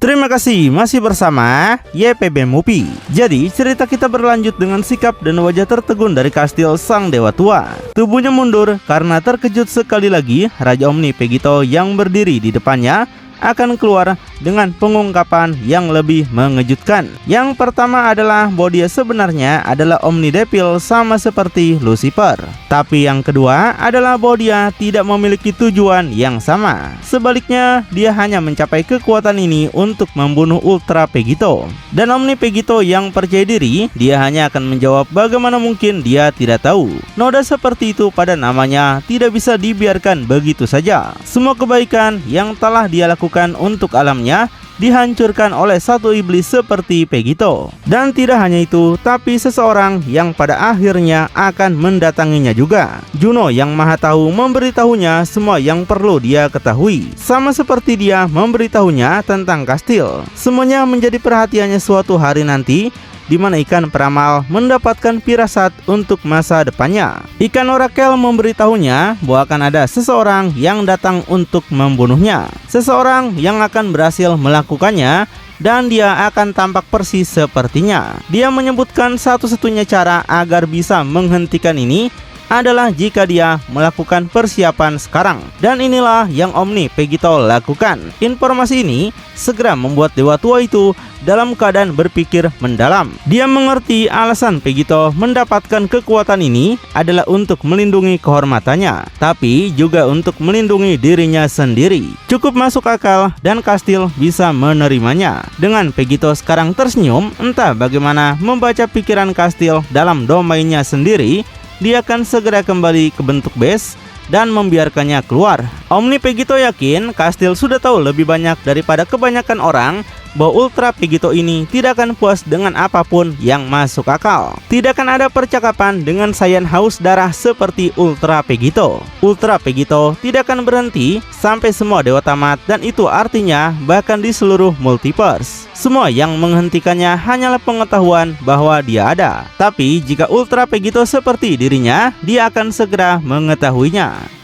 Terima kasih masih bersama YPB Movie. Jadi cerita kita berlanjut dengan sikap dan wajah tertegun dari kastil sang dewa tua. Tubuhnya mundur karena terkejut sekali lagi Raja Omni Pegito yang berdiri di depannya akan keluar dengan pengungkapan yang lebih mengejutkan. Yang pertama adalah bahwa dia sebenarnya adalah Omnidevil sama seperti Lucifer. Tapi yang kedua adalah bahwa dia tidak memiliki tujuan yang sama. Sebaliknya, dia hanya mencapai kekuatan ini untuk membunuh Ultra Pegito. Dan Omni Pegito yang percaya diri, dia hanya akan menjawab bagaimana mungkin dia tidak tahu. Noda seperti itu pada namanya tidak bisa dibiarkan begitu saja. Semua kebaikan yang telah dia lakukan untuk alamnya dihancurkan oleh satu iblis seperti Pegito. Dan tidak hanya itu, tapi seseorang yang pada akhirnya akan mendatanginya juga. Juno yang maha tahu memberitahunya semua yang perlu dia ketahui. Sama seperti dia memberitahunya tentang kastil. Semuanya menjadi perhatiannya suatu hari nanti, di mana ikan peramal mendapatkan firasat untuk masa depannya. Ikan orakel memberitahunya bahwa akan ada seseorang yang datang untuk membunuhnya. Seseorang yang akan berhasil melakukannya dan dia akan tampak persis sepertinya. Dia menyebutkan satu-satunya cara agar bisa menghentikan ini adalah jika dia melakukan persiapan sekarang. Dan inilah yang Omni Pegito lakukan. Informasi ini segera membuat dewa tua itu dalam keadaan berpikir mendalam. Dia mengerti alasan Pegito mendapatkan kekuatan ini adalah untuk melindungi kehormatannya, tapi juga untuk melindungi dirinya sendiri. Cukup masuk akal dan kastil bisa menerimanya. Dengan Pegito sekarang tersenyum, entah bagaimana membaca pikiran kastil dalam domainnya sendiri, dia akan segera kembali ke bentuk base dan membiarkannya keluar. Omni Pegito yakin kastil sudah tahu lebih banyak daripada kebanyakan orang bahwa Ultra Pegito ini tidak akan puas dengan apapun yang masuk akal. Tidak akan ada percakapan dengan Saiyan haus darah seperti Ultra Pegito. Ultra Pegito tidak akan berhenti sampai semua dewa tamat, dan itu artinya bahkan di seluruh multiverse. Semua yang menghentikannya hanyalah pengetahuan bahwa dia ada. Tapi jika Ultra Pegito seperti dirinya, dia akan segera mengetahuinya.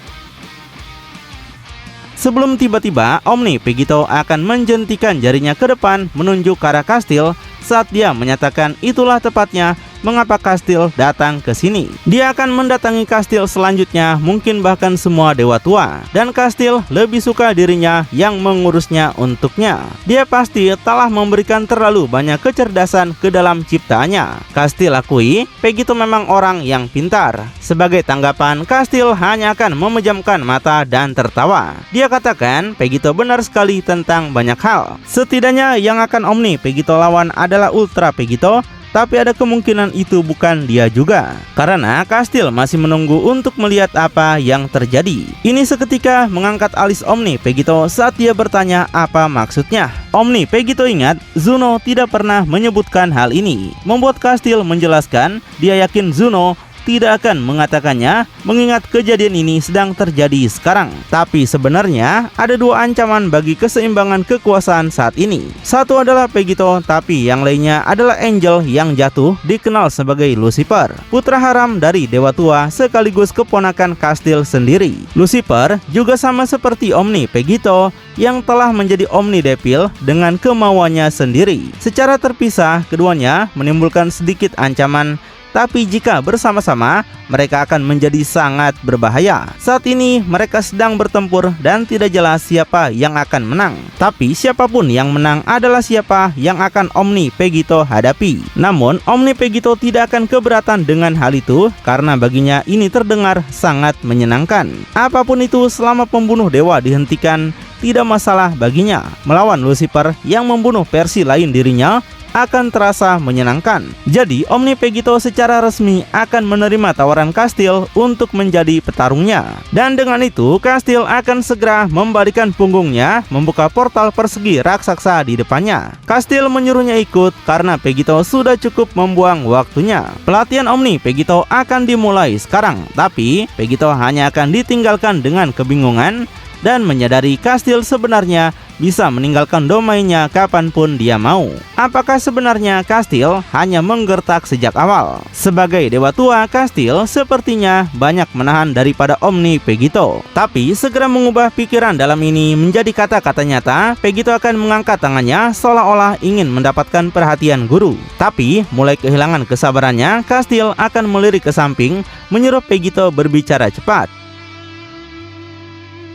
Sebelum tiba-tiba, Omni Pegito akan menjentikan jarinya ke depan menunjuk ke arah kastil saat dia menyatakan itulah tepatnya mengapa kastil datang ke sini. Dia akan mendatangi kastil selanjutnya, mungkin bahkan semua dewa tua. Dan kastil lebih suka dirinya yang mengurusnya untuknya. Dia pasti telah memberikan terlalu banyak kecerdasan ke dalam ciptaannya. Kastil akui, Pegito memang orang yang pintar. Sebagai tanggapan, kastil hanya akan memejamkan mata dan tertawa. Dia katakan, Pegito benar sekali tentang banyak hal. Setidaknya yang akan Omni Pegito lawan adalah Ultra Pegito, tapi ada kemungkinan itu bukan dia juga, karena kastil masih menunggu untuk melihat apa yang terjadi. Ini seketika mengangkat alis Omni Pegito saat dia bertanya apa maksudnya. Omni Pegito ingat Zuno tidak pernah menyebutkan hal ini, membuat kastil menjelaskan dia yakin Zuno tidak akan mengatakannya mengingat kejadian ini sedang terjadi sekarang. Tapi sebenarnya ada dua ancaman bagi keseimbangan kekuasaan saat ini. Satu adalah Pegito, tapi yang lainnya adalah Angel yang jatuh dikenal sebagai Lucifer, putra haram dari dewa tua sekaligus keponakan kastil sendiri. Lucifer juga sama seperti Omni Pegito yang telah menjadi Omnidevil dengan kemauannya sendiri. Secara terpisah, keduanya menimbulkan sedikit ancaman, tapi jika bersama-sama, mereka akan menjadi sangat berbahaya. Saat ini mereka sedang bertempur dan tidak jelas siapa yang akan menang. Tapi siapapun yang menang adalah siapa yang akan Omni Pegito hadapi. Namun Omni Pegito tidak akan keberatan dengan hal itu, karena baginya ini terdengar sangat menyenangkan. Apapun itu selama pembunuh dewa dihentikan, tidak masalah baginya. Melawan Lucifer yang membunuh versi lain dirinya akan terasa menyenangkan. Jadi Omni Pegito secara resmi akan menerima tawaran kastil untuk menjadi petarungnya. Dan dengan itu kastil akan segera membalikan punggungnya, membuka portal persegi raksasa di depannya. Kastil menyuruhnya ikut karena Pegito sudah cukup membuang waktunya. Pelatihan Omni Pegito akan dimulai sekarang, tapi Pegito hanya akan ditinggalkan dengan kebingungan dan menyadari kastil sebenarnya bisa meninggalkan domainnya kapanpun dia mau. Apakah sebenarnya Kastil hanya menggertak sejak awal? Sebagai dewa tua, Kastil sepertinya banyak menahan daripada Omni Pegito. Tapi segera mengubah pikiran dalam ini menjadi kata-kata nyata. Pegito akan mengangkat tangannya seolah-olah ingin mendapatkan perhatian guru. Tapi mulai kehilangan kesabarannya, Kastil akan melirik ke samping menyuruh Pegito berbicara cepat.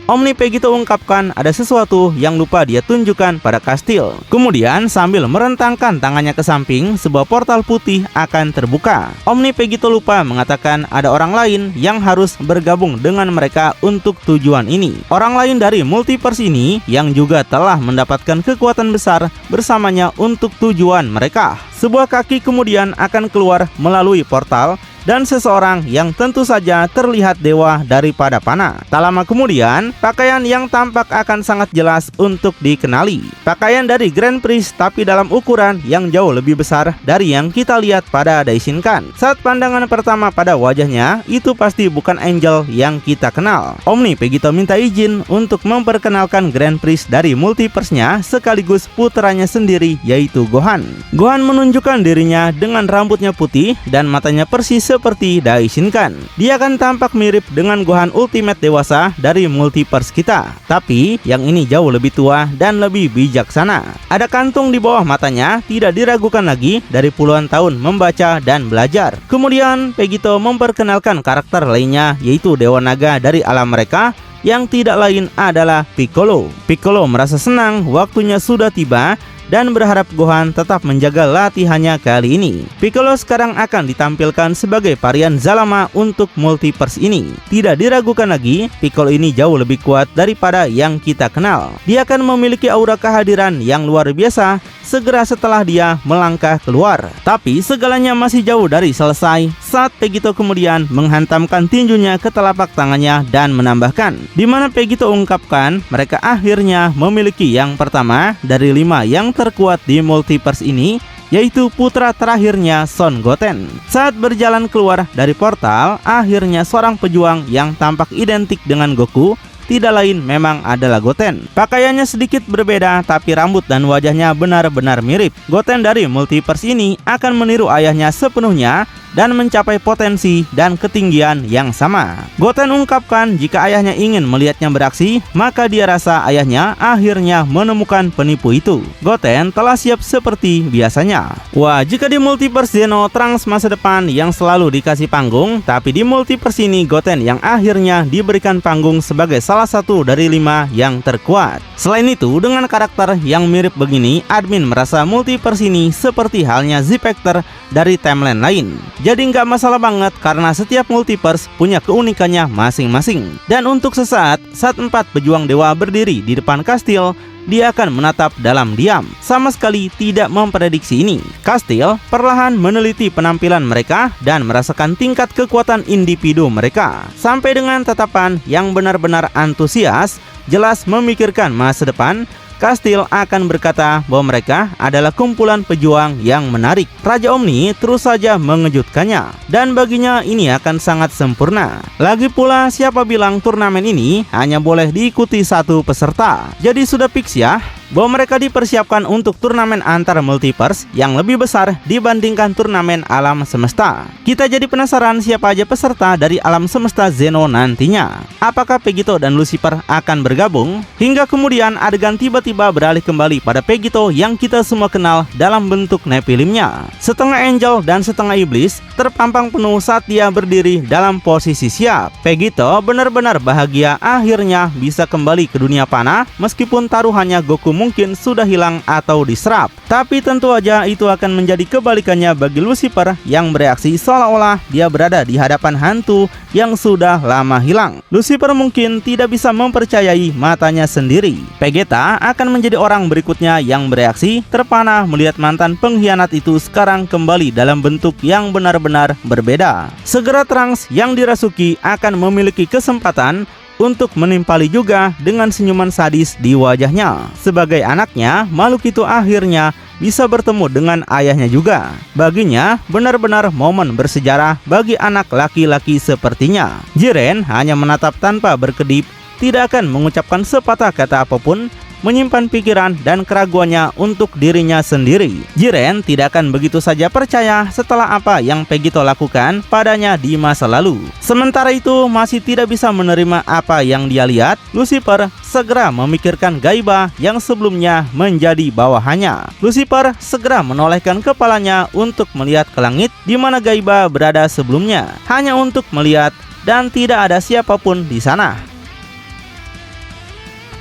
Omni Pegito ungkapkan ada sesuatu yang lupa dia tunjukkan pada Kastil. Kemudian sambil merentangkan tangannya ke samping, sebuah portal putih akan terbuka. Omni Pegito lupa mengatakan ada orang lain yang harus bergabung dengan mereka untuk tujuan ini. Orang lain dari multiverse ini yang juga telah mendapatkan kekuatan besar bersamanya untuk tujuan mereka. Sebuah kaki kemudian akan keluar melalui portal dan seseorang yang tentu saja terlihat dewa daripada panah. Tak lama kemudian, pakaian yang tampak akan sangat jelas untuk dikenali. Pakaian dari Grand Priest tapi dalam ukuran yang jauh lebih besar dari yang kita lihat pada Daishinkan. Saat pandangan pertama pada wajahnya, itu pasti bukan Angel yang kita kenal. Omni Pegito minta izin untuk memperkenalkan Grand Priest dari multiverse-nya sekaligus putranya sendiri yaitu Gohan. Gohan menunjukkan dirinya dengan rambutnya putih dan matanya persis seperti Daishinkan. Dia akan tampak mirip dengan Gohan Ultimate dewasa dari multiverse kita. Tapi yang ini jauh lebih tua dan lebih bijaksana. Ada kantung di bawah matanya, tidak diragukan lagi dari puluhan tahun membaca dan belajar. Kemudian Pegito memperkenalkan karakter lainnya yaitu Dewa Naga dari alam mereka yang tidak lain adalah Piccolo. Piccolo merasa senang waktunya sudah tiba dan berharap Gohan tetap menjaga latihannya kali ini. Piccolo sekarang akan ditampilkan sebagai varian Zalama untuk multiverse ini. Tidak diragukan lagi, Piccolo ini jauh lebih kuat daripada yang kita kenal. Dia akan memiliki aura kehadiran yang luar biasa segera setelah dia melangkah keluar. Tapi segalanya masih jauh dari selesai saat Pegito kemudian menghantamkan tinjunya ke telapak tangannya dan menambahkan, di mana Pegito ungkapkan mereka akhirnya memiliki yang pertama dari 5 yang terkuat di multiverse ini, yaitu putra terakhirnya Son Goten. Saat berjalan keluar dari portal, akhirnya seorang pejuang yang tampak identik dengan Goku tidak lain memang adalah Goten. Pakaiannya sedikit berbeda, tapi rambut dan wajahnya benar-benar mirip. Goten dari multiverse ini akan meniru ayahnya sepenuhnya dan mencapai potensi dan ketinggian yang sama. Goten ungkapkan jika ayahnya ingin melihatnya beraksi, maka dia rasa ayahnya akhirnya menemukan penipu itu. Goten telah siap seperti biasanya. Wah, jika di multiverse Zeno Trunks masa depan yang selalu dikasih panggung, tapi di multiverse ini Goten yang akhirnya diberikan panggung sebagai salah satu dari 5 yang terkuat. Selain itu, dengan karakter yang mirip begini, admin merasa multiverse ini seperti halnya Z-Factor dari timeline lain. Jadi nggak masalah banget karena setiap multiverse punya keunikannya masing-masing. Dan untuk sesaat, saat 4 pejuang dewa berdiri di depan Kastil, dia akan menatap dalam diam, sama sekali tidak memprediksi ini. Kastil perlahan meneliti penampilan mereka dan merasakan tingkat kekuatan individu mereka, sampai dengan tatapan yang benar-benar antusias, jelas memikirkan masa depan. Kastil akan berkata bahwa mereka adalah kumpulan pejuang yang menarik. Raja Omni terus saja mengejutkannya, dan baginya ini akan sangat sempurna. Lagi pula, siapa bilang turnamen ini hanya boleh diikuti 1 peserta? Jadi sudah fix ya bahwa mereka dipersiapkan untuk turnamen antar multiverse yang lebih besar dibandingkan turnamen alam semesta. Kita jadi penasaran siapa aja peserta dari alam semesta Zeno nantinya. Apakah Pegito dan Lucifer akan bergabung? Hingga kemudian adegan tiba-tiba beralih kembali pada Pegito yang kita semua kenal dalam bentuk Nephilimnya. Setengah angel dan setengah iblis terpampang penuh saat dia berdiri dalam posisi siap. Pegito benar-benar bahagia akhirnya bisa kembali ke dunia panah meskipun taruhannya Goku mungkin sudah hilang atau diserap. Tapi tentu aja itu akan menjadi kebalikannya bagi Lucifer yang bereaksi seolah-olah dia berada di hadapan hantu yang sudah lama hilang. Lucifer mungkin tidak bisa mempercayai matanya sendiri. Vegeta akan menjadi orang berikutnya yang bereaksi terpana melihat mantan pengkhianat itu sekarang kembali dalam bentuk yang benar-benar berbeda. Segera Trunks yang dirasuki akan memiliki kesempatan untuk menimpali juga dengan senyuman sadis di wajahnya. Sebagai anaknya, makhluk itu akhirnya bisa bertemu dengan ayahnya juga. Baginya, benar-benar momen bersejarah bagi anak laki-laki sepertinya. Jiren hanya menatap tanpa berkedip, tidak akan mengucapkan sepatah kata apapun. menyimpan pikiran dan keraguannya untuk dirinya sendiri. Jiren tidak akan begitu saja percaya setelah apa yang Pegito lakukan padanya di masa lalu. Sementara itu masih tidak bisa menerima apa yang dia lihat, Lucifer segera memikirkan Gaiba yang sebelumnya menjadi bawahannya. Lucifer segera menolehkan kepalanya untuk melihat ke langit di mana Gaiba berada sebelumnya, hanya untuk melihat dan tidak ada siapapun di sana.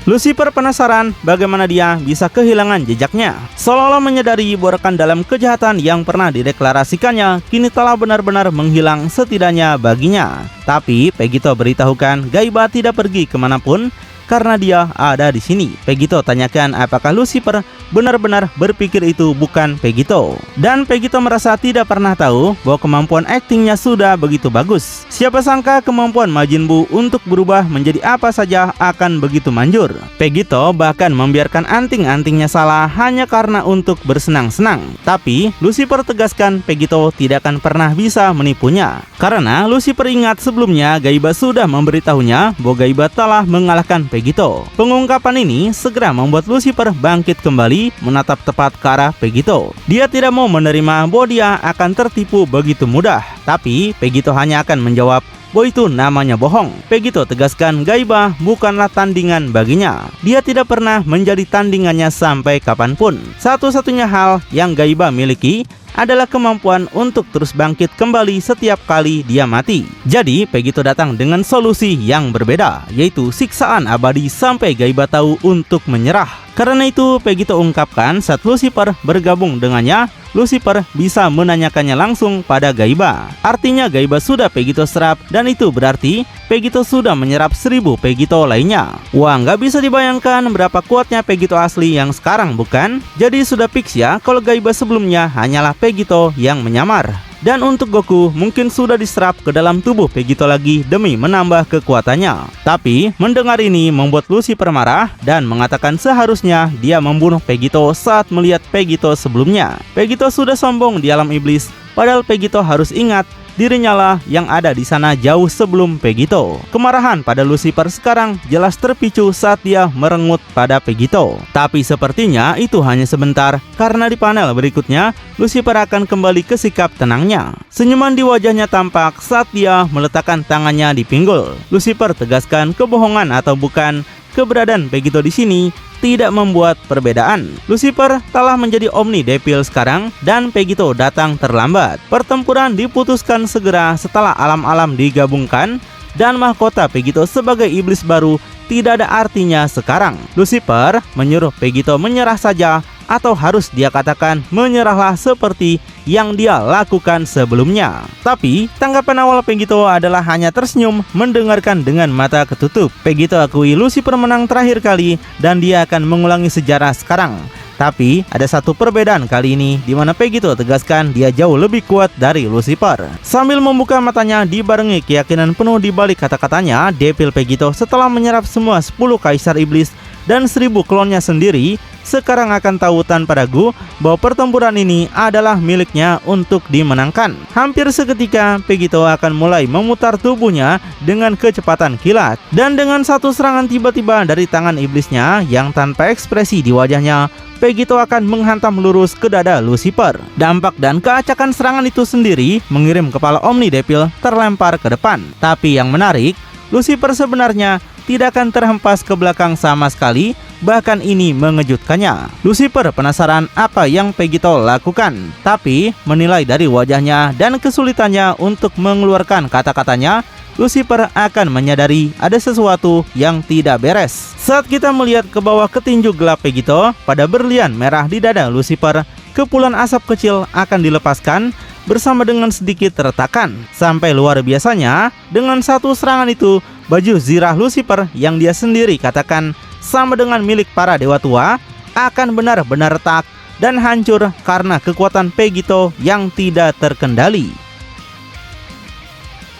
Lucifer penasaran bagaimana dia bisa kehilangan jejaknya. Seolah-olah menyadari bahwa rekan dalam kejahatan yang pernah dideklarasikannya kini telah benar-benar menghilang setidaknya baginya. Tapi Pegito beritahukan Gaiba tidak pergi kemanapun karena dia ada di sini. Pegito tanyakan apakah Lucifer benar-benar berpikir itu bukan Pegito. Dan Pegito merasa tidak pernah tahu bahwa kemampuan aktingnya sudah begitu bagus. Siapa sangka kemampuan Majin Buu untuk berubah menjadi apa saja akan begitu manjur. Pegito bahkan membiarkan anting-antingnya salah hanya karena untuk bersenang-senang. Tapi Lucifer tegaskan Pegito tidak akan pernah bisa menipunya. Karena Lucifer ingat sebelumnya Gaiba sudah memberitahunya bahwa Gaiba telah mengalahkan Pegito. Pengungkapan ini segera membuat Lucifer bangkit kembali menatap tepat ke arah Pegito. Dia tidak mau menerima bahwa dia akan tertipu begitu mudah. Tapi Pegito hanya akan menjawab bahwa itu namanya bohong. Pegito tegaskan Gaiba bukanlah tandingan baginya. Dia tidak pernah menjadi tandingannya sampai kapanpun. Satu-satunya hal yang Gaiba miliki adalah kemampuan untuk terus bangkit kembali setiap kali dia mati. Jadi Pegito datang dengan solusi yang berbeda, yaitu siksaan abadi sampai Gaiba tahu untuk menyerah. Karena itu Pegito ungkapkan saat Lucifer bergabung dengannya, Lucifer bisa menanyakannya langsung pada Gaiba. Artinya Gaiba sudah Pegito serap dan itu berarti Pegito sudah menyerap 1000 Pegito lainnya. Wah, nggak bisa dibayangkan berapa kuatnya Pegito asli yang sekarang, bukan? Jadi sudah fix ya kalau Gaiba sebelumnya hanyalah Pegito yang menyamar. Dan untuk Goku mungkin sudah diserap ke dalam tubuh Pegito lagi demi menambah kekuatannya. Tapi mendengar ini membuat Lucifer marah dan mengatakan seharusnya dia membunuh Pegito saat melihat Pegito sebelumnya. Pegito sudah sombong di alam iblis, padahal Pegito harus ingat dirinya lah yang ada di sana jauh sebelum Pegito. Kemarahan pada Lucifer sekarang jelas terpicu saat dia merengut pada Pegito. Tapi sepertinya itu hanya sebentar, karena di panel berikutnya Lucifer akan kembali ke sikap tenangnya. Senyuman di wajahnya tampak saat dia meletakkan tangannya di pinggul. Lucifer tegaskan kebohongan atau bukan, keberadaan Pegito di sini tidak membuat perbedaan. Lucifer telah menjadi Omni Devil sekarang dan Pegito datang terlambat. Pertempuran diputuskan segera setelah alam-alam digabungkan dan mahkota Pegito sebagai iblis baru tidak ada artinya sekarang. Lucifer menyuruh Pegito menyerah saja, atau harus dia katakan menyerahlah seperti yang dia lakukan sebelumnya. Tapi tanggapan awal Pegito adalah hanya tersenyum mendengarkan dengan mata ketutup. Pegito akui Lucifer menang terakhir kali dan dia akan mengulangi sejarah sekarang. Tapi ada satu perbedaan kali ini di mana Pegito tegaskan dia jauh lebih kuat dari Lucifer. Sambil membuka matanya dibarengi keyakinan penuh di balik kata-katanya, Devil Pegito setelah menyerap semua 10 kaisar iblis dan 1000 klonnya sendiri, sekarang akan tahu tanpa ragu bahwa pertempuran ini adalah miliknya untuk dimenangkan. Hampir seketika Pegito akan mulai memutar tubuhnya dengan kecepatan kilat, dan dengan satu serangan tiba-tiba dari tangan iblisnya yang tanpa ekspresi di wajahnya, Pegito akan menghantam lurus ke dada Lucifer. Dampak dan keacakan serangan itu sendiri mengirim kepala Omni Devil terlempar ke depan. Tapi yang menarik, Lucifer sebenarnya tidak akan terhempas ke belakang sama sekali, bahkan ini mengejutkannya. Lucifer penasaran apa yang Pegito lakukan, tapi menilai dari wajahnya dan kesulitannya untuk mengeluarkan kata-katanya, Lucifer akan menyadari ada sesuatu yang tidak beres. Saat kita melihat ke bawah ke tinju gelap Pegito, pada berlian merah di dada Lucifer, kepulan asap kecil akan dilepaskan bersama dengan sedikit retakan. Sampai luar biasanya, dengan satu serangan itu, baju zirah Lucifer yang dia sendiri katakan sama dengan milik para dewa tua akan benar-benar retak dan hancur karena kekuatan Pegito yang tidak terkendali.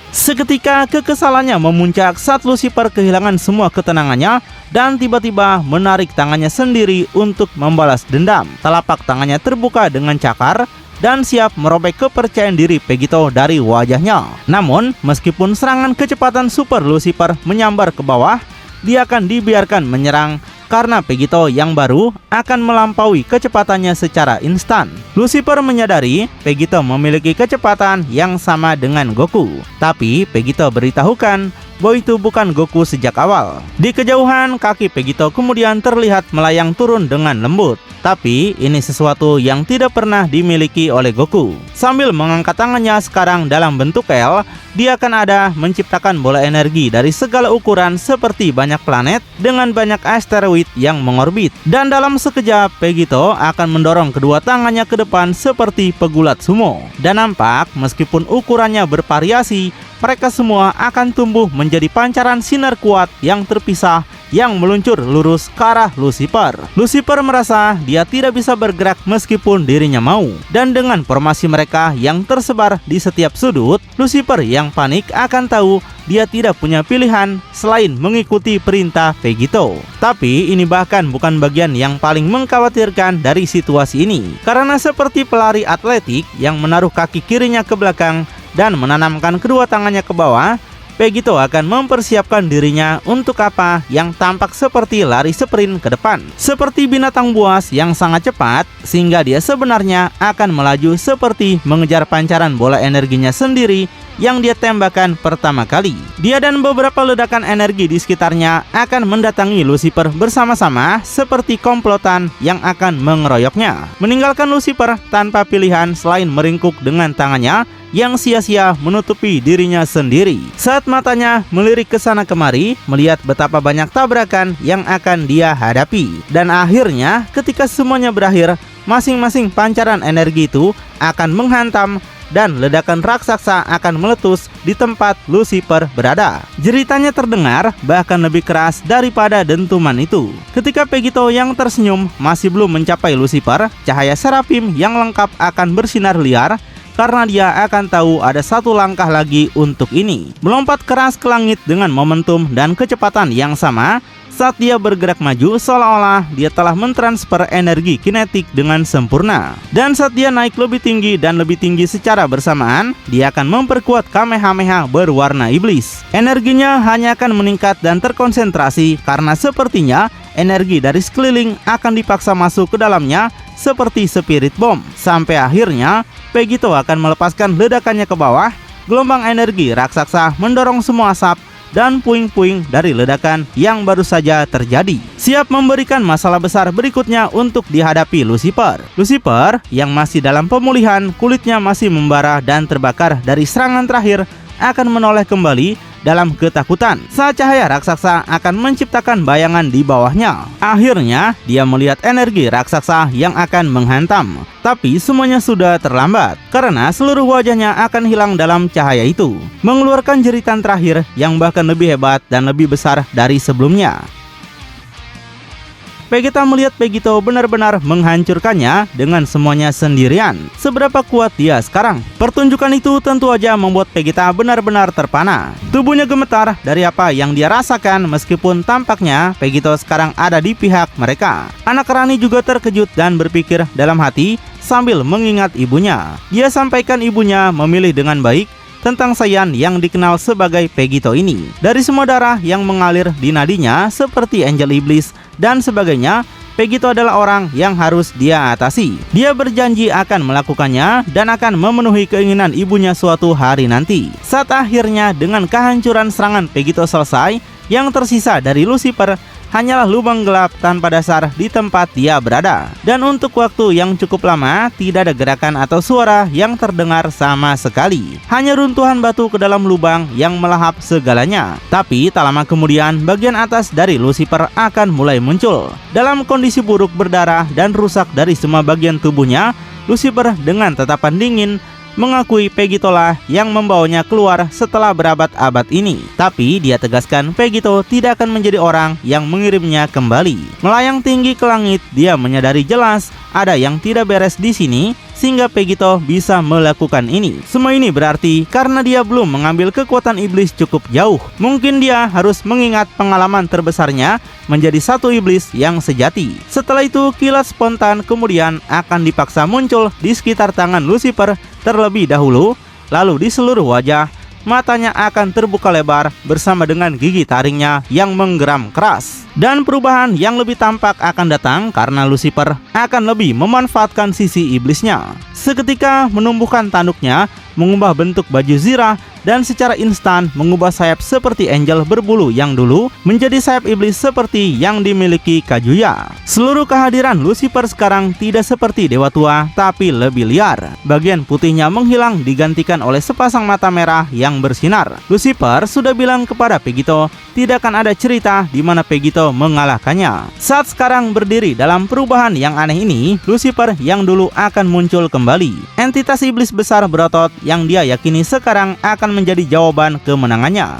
Seketika kekesalannya memuncak saat Lucifer kehilangan semua ketenangannya dan tiba-tiba menarik tangannya sendiri untuk membalas dendam. Telapak tangannya terbuka dengan cakar dan siap merobek kepercayaan diri Pegito dari wajahnya. Namun, meskipun serangan kecepatan super Lucifer menyambar ke bawah, dia akan dibiarkan menyerang karena Vegito yang baru akan melampaui kecepatannya secara instan. Lucifer menyadari Vegito memiliki kecepatan yang sama dengan Goku, tapi Vegito beritahukan bahwa itu bukan Goku sejak awal. Di kejauhan, kaki Vegito kemudian terlihat melayang turun dengan lembut, tapi ini sesuatu yang tidak pernah dimiliki oleh Goku. Sambil mengangkat tangannya sekarang dalam bentuk L, dia akan ada menciptakan bola energi dari segala ukuran seperti banyak planet dengan banyak asteroid yang mengorbit. Dan dalam sekejap, Vegito akan mendorong kedua tangannya ke depan seperti pegulat sumo. Dan nampak meskipun ukurannya bervariasi, mereka semua akan tumbuh menjadi pancaran sinar kuat yang terpisah yang meluncur lurus ke arah Lucifer. Lucifer merasa dia tidak bisa bergerak meskipun dirinya mau. Dan dengan formasi mereka yang tersebar di setiap sudut, Lucifer yang panik akan tahu dia tidak punya pilihan selain mengikuti perintah Vegito. Tapi ini bahkan bukan bagian yang paling mengkhawatirkan dari situasi ini. Karena seperti pelari atletik yang menaruh kaki kirinya ke belakang dan menanamkan kedua tangannya ke bawah, Vegito akan mempersiapkan dirinya untuk apa yang tampak seperti lari sprint ke depan. Seperti binatang buas yang sangat cepat, sehingga dia sebenarnya akan melaju seperti mengejar pancaran bola energinya sendiri yang dia tembakkan pertama kali. Dia dan beberapa ledakan energi di sekitarnya akan mendatangi Lucifer bersama-sama seperti komplotan yang akan mengeroyoknya. Meninggalkan Lucifer tanpa pilihan selain meringkuk dengan tangannya yang sia-sia menutupi dirinya sendiri. Saat matanya melirik ke sana kemari, melihat betapa banyak tabrakan yang akan dia hadapi. Dan akhirnya ketika semuanya berakhir, masing-masing pancaran energi itu akan menghantam dan ledakan raksasa akan meletus di tempat Lucifer berada. Jeritannya terdengar bahkan lebih keras daripada dentuman itu. Ketika Vegito yang tersenyum masih belum mencapai Lucifer, cahaya Seraphim yang lengkap akan bersinar liar karena dia akan tahu ada satu langkah lagi untuk ini. Melompat keras ke langit dengan momentum dan kecepatan yang sama. Saat dia bergerak maju, seolah-olah dia telah mentransfer energi kinetik dengan sempurna. Dan saat dia naik lebih tinggi dan lebih tinggi secara bersamaan, dia akan memperkuat Kamehameha berwarna iblis. Energinya hanya akan meningkat dan terkonsentrasi karena sepertinya energi dari sekeliling akan dipaksa masuk ke dalamnya seperti spirit bomb. Sampai akhirnya Vegito akan melepaskan ledakannya ke bawah. Gelombang energi raksasa mendorong semua asap dan puing-puing dari ledakan yang baru saja terjadi, siap memberikan masalah besar berikutnya untuk dihadapi Lucifer. Lucifer yang masih dalam pemulihan, kulitnya masih membara dan terbakar dari serangan terakhir, akan menoleh kembali dalam ketakutan saat cahaya raksasa akan menciptakan bayangan di bawahnya. Akhirnya dia melihat energi raksasa yang akan menghantam. Tapi semuanya sudah terlambat karena seluruh wajahnya akan hilang dalam cahaya itu, mengeluarkan jeritan terakhir yang bahkan lebih hebat dan lebih besar dari sebelumnya. Vegeta melihat Vegito benar-benar menghancurkannya dengan semuanya sendirian. Seberapa kuat dia sekarang? Pertunjukan itu tentu aja membuat Vegeta benar-benar terpana. Tubuhnya gemetar dari apa yang dia rasakan meskipun tampaknya Vegito sekarang ada di pihak mereka. Anak Rani juga terkejut dan berpikir dalam hati sambil mengingat ibunya. Dia sampaikan ibunya memilih dengan baik tentang Saiyan yang dikenal sebagai Vegito ini. Dari semua darah yang mengalir di nadinya seperti Angel Iblis dan sebagainya, Vegito adalah orang yang harus dia atasi. Dia berjanji akan melakukannya dan akan memenuhi keinginan ibunya suatu hari nanti. Saat akhirnya dengan kehancuran serangan Vegito selesai, yang tersisa dari Lucifer hanyalah lubang gelap tanpa dasar di tempat dia berada. Dan untuk waktu yang cukup lama, tidak ada gerakan atau suara yang terdengar sama sekali. Hanya runtuhan batu ke dalam lubang yang melahap segalanya. Tapi tak lama kemudian, bagian atas dari Lucifer akan mulai muncul. Dalam kondisi buruk berdarah dan rusak dari semua bagian tubuhnya, Lucifer dengan tatapan dingin mengakui Vegito lah yang membawanya keluar setelah berabad-abad ini. Tapi dia tegaskan Vegito tidak akan menjadi orang yang mengirimnya kembali. Melayang tinggi ke langit, dia menyadari jelas ada yang tidak beres di sini sehingga Vegito bisa melakukan ini. Semua ini berarti karena dia belum mengambil kekuatan iblis cukup jauh. Mungkin dia harus mengingat pengalaman terbesarnya menjadi satu iblis yang sejati. Setelah itu kilat spontan kemudian akan dipaksa muncul di sekitar tangan Lucifer terlebih dahulu, lalu di seluruh wajah, matanya akan terbuka lebar bersama dengan gigi taringnya yang menggeram keras. Dan perubahan yang lebih tampak akan datang karena Lucifer akan lebih memanfaatkan sisi iblisnya. Seketika menumbuhkan tanduknya, mengubah bentuk baju zirah, dan secara instan mengubah sayap seperti angel berbulu yang dulu menjadi sayap iblis seperti yang dimiliki Kazuya. Seluruh kehadiran Lucifer sekarang tidak seperti Dewa Tua, tapi lebih liar. Bagian putihnya menghilang digantikan oleh sepasang mata merah yang bersinar. Lucifer sudah bilang kepada Pegito, tidak akan ada cerita di mana Pegito mengalahkannya. Saat sekarang berdiri dalam perubahan yang aneh ini, Lucifer yang dulu akan muncul kembali. Entitas iblis besar berotot yang dia yakini sekarang akan menjadi jawaban kemenangannya.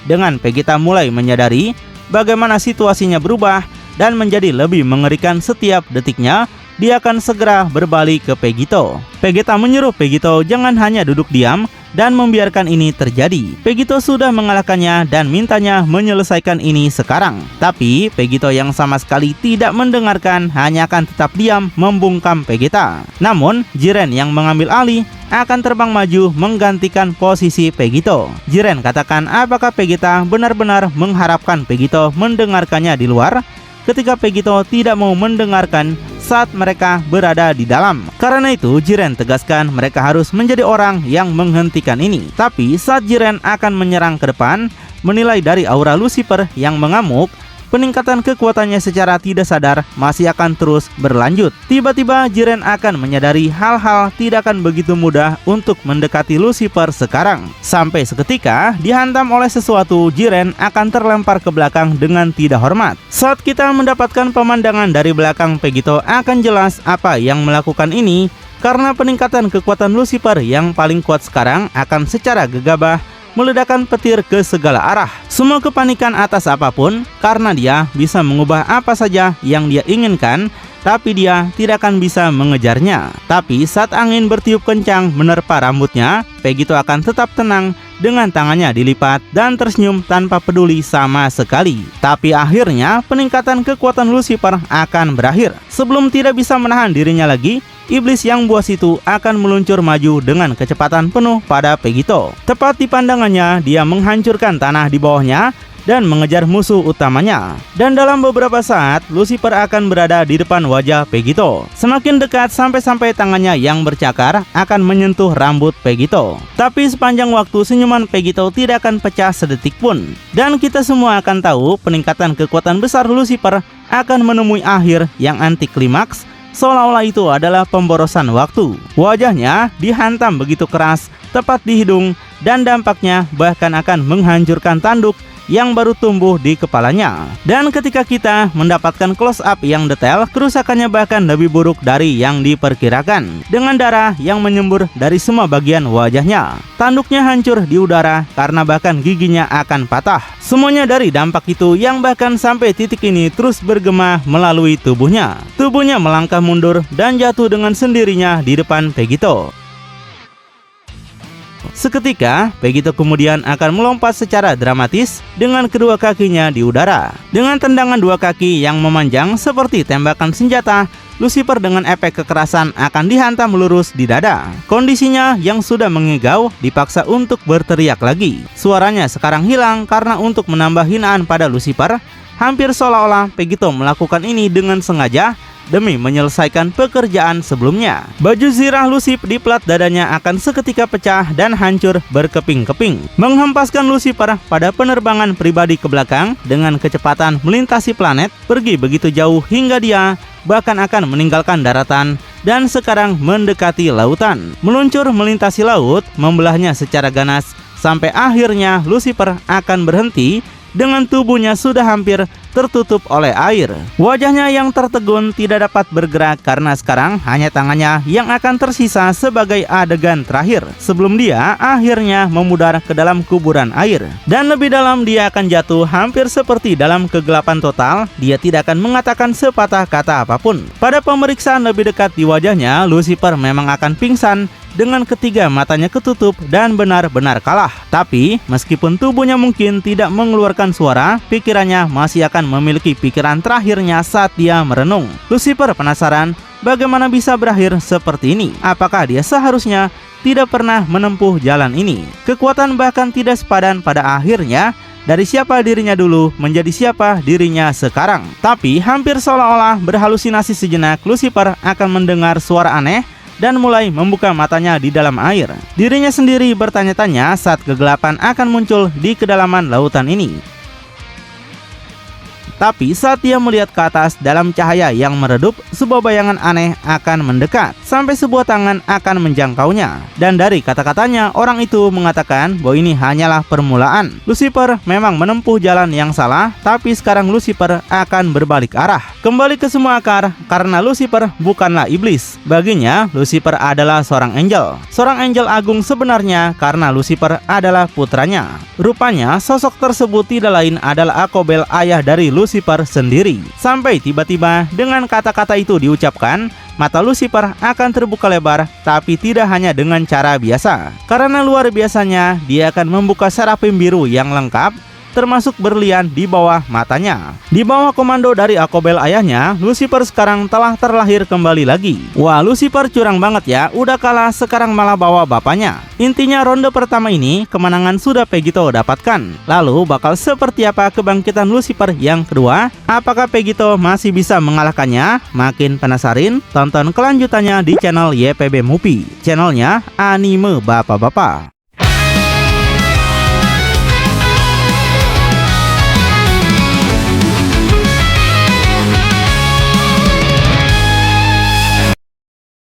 Dengan Vegeta mulai menyadari bagaimana situasinya berubah dan menjadi lebih mengerikan setiap detiknya, dia akan segera berbalik ke Vegito. Vegeta menyuruh Vegito jangan hanya duduk diam dan membiarkan ini terjadi. Vegito sudah mengalahkannya dan mintanya menyelesaikan ini sekarang. Tapi Vegito yang sama sekali tidak mendengarkan, hanya akan tetap diam membungkam Vegeta. Namun Jiren yang mengambil alih akan terbang maju menggantikan posisi Vegito. Jiren katakan apakah Vegeta benar-benar mengharapkan Vegito mendengarkannya di luar, ketika Vegito tidak mau mendengarkan saat mereka berada di dalam. Karena itu Jiren tegaskan mereka harus menjadi orang yang menghentikan ini. Tapi saat Jiren akan menyerang ke depan, menilai dari aura Lucifer yang mengamuk, peningkatan kekuatannya secara tidak sadar masih akan terus berlanjut. Tiba-tiba Jiren akan menyadari hal-hal tidak akan begitu mudah untuk mendekati Lucifer sekarang. Sampai seketika dihantam oleh sesuatu, Jiren akan terlempar ke belakang dengan tidak hormat. Saat kita mendapatkan pemandangan dari belakang, Vegito akan jelas apa yang melakukan ini, karena peningkatan kekuatan Lucifer yang paling kuat sekarang akan secara gegabah meledakkan petir ke segala arah. Semua kepanikan atas apapun, karena dia bisa mengubah apa saja yang dia inginkan, tapi dia tidak akan bisa mengejarnya. Tapi saat angin bertiup kencang menerpa rambutnya, Vegito akan tetap tenang dengan tangannya dilipat dan tersenyum tanpa peduli sama sekali. Tapi akhirnya peningkatan kekuatan Lucifer akan berakhir. Sebelum tidak bisa menahan dirinya lagi, iblis yang buas itu akan meluncur maju dengan kecepatan penuh pada Vegito. Tepat di pandangannya, dia menghancurkan tanah di bawahnya dan mengejar musuh utamanya. Dan dalam beberapa saat, Lucifer akan berada di depan wajah Vegito. Semakin dekat sampai-sampai tangannya yang bercakar akan menyentuh rambut Vegito. Tapi sepanjang waktu senyuman Vegito tidak akan pecah sedetik pun. Dan kita semua akan tahu peningkatan kekuatan besar Lucifer akan menemui akhir yang anti klimaks, seolah-olah itu adalah pemborosan waktu. Wajahnya dihantam begitu keras tepat di hidung, dan dampaknya bahkan akan menghancurkan tanduk yang baru tumbuh di kepalanya. Dan ketika kita mendapatkan close up yang detail, kerusakannya bahkan lebih buruk dari yang diperkirakan, dengan darah yang menyembur dari semua bagian wajahnya. Tanduknya hancur di udara karena bahkan giginya akan patah. Semuanya dari dampak itu yang bahkan sampai titik ini terus bergema melalui tubuhnya. Tubuhnya melangkah mundur dan jatuh dengan sendirinya di depan Vegito. Seketika, Vegito kemudian akan melompat secara dramatis dengan kedua kakinya di udara. Dengan tendangan dua kaki yang memanjang seperti tembakan senjata, Lucifer dengan efek kekerasan akan dihantam lurus di dada. Kondisinya yang sudah mengigau dipaksa untuk berteriak lagi. Suaranya sekarang hilang karena untuk menambah hinaan pada Lucifer, hampir seolah-olah Vegito melakukan ini dengan sengaja demi menyelesaikan pekerjaan sebelumnya. Baju zirah Lucifer di plat dadanya akan seketika pecah dan hancur berkeping-keping, menghempaskan Lucifer pada penerbangan pribadi ke belakang dengan kecepatan melintasi planet, pergi begitu jauh hingga dia bahkan akan meninggalkan daratan dan sekarang mendekati lautan. Meluncur melintasi laut, membelahnya secara ganas, sampai akhirnya Lucifer akan berhenti dengan tubuhnya sudah hampir tertutup oleh air. Wajahnya yang tertegun tidak dapat bergerak karena sekarang hanya tangannya yang akan tersisa sebagai adegan terakhir sebelum dia akhirnya memudar ke dalam kuburan air. Dan lebih dalam dia akan jatuh hampir seperti dalam kegelapan total. Dia tidak akan mengatakan sepatah kata apapun. Pada pemeriksaan lebih dekat di wajahnya, Lucifer memang akan pingsan dengan ketiga matanya ketutup dan benar-benar kalah. Tapi meskipun tubuhnya mungkin tidak mengeluarkan suara, pikirannya masih akan memiliki pikiran terakhirnya saat dia merenung. Lucifer penasaran bagaimana bisa berakhir seperti ini. Apakah dia seharusnya tidak pernah menempuh jalan ini. Kekuatan bahkan tidak sepadan, pada akhirnya dari siapa dirinya dulu menjadi siapa dirinya sekarang. Tapi hampir seolah-olah berhalusinasi sejenak, Lucifer akan mendengar suara aneh dan mulai membuka matanya di dalam air. Dirinya sendiri bertanya-tanya saat kegelapan akan muncul di kedalaman lautan ini. Tapi saat dia melihat ke atas dalam cahaya yang meredup, sebuah bayangan aneh akan mendekat, sampai sebuah tangan akan menjangkaunya. Dan dari kata-katanya, orang itu mengatakan bahwa ini hanyalah permulaan. Lucifer memang menempuh jalan yang salah, tapi sekarang Lucifer akan berbalik arah, kembali ke semua akar, karena Lucifer bukanlah iblis. Baginya, Lucifer adalah seorang angel agung sebenarnya, karena Lucifer adalah putranya. Rupanya, sosok tersebut tidak lain adalah Akobel, ayah dari Lucifer sendiri. Sampai tiba-tiba dengan kata-kata itu diucapkan, mata Lucifer akan terbuka lebar, tapi tidak hanya dengan cara biasa. Karena luar biasanya, dia akan membuka serafim biru yang lengkap, termasuk berlian di bawah matanya. Di bawah komando dari Akobel ayahnya, Lucifer sekarang telah terlahir kembali lagi. Wah, Lucifer curang banget ya, udah kalah sekarang malah bawa bapaknya. Intinya ronde pertama ini kemenangan sudah Pegito dapatkan. Lalu bakal seperti apa kebangkitan Lucifer yang kedua? Apakah Pegito masih bisa mengalahkannya? Makin penasaran? Tonton kelanjutannya di channel YPB Movie, channelnya anime bapak-bapak.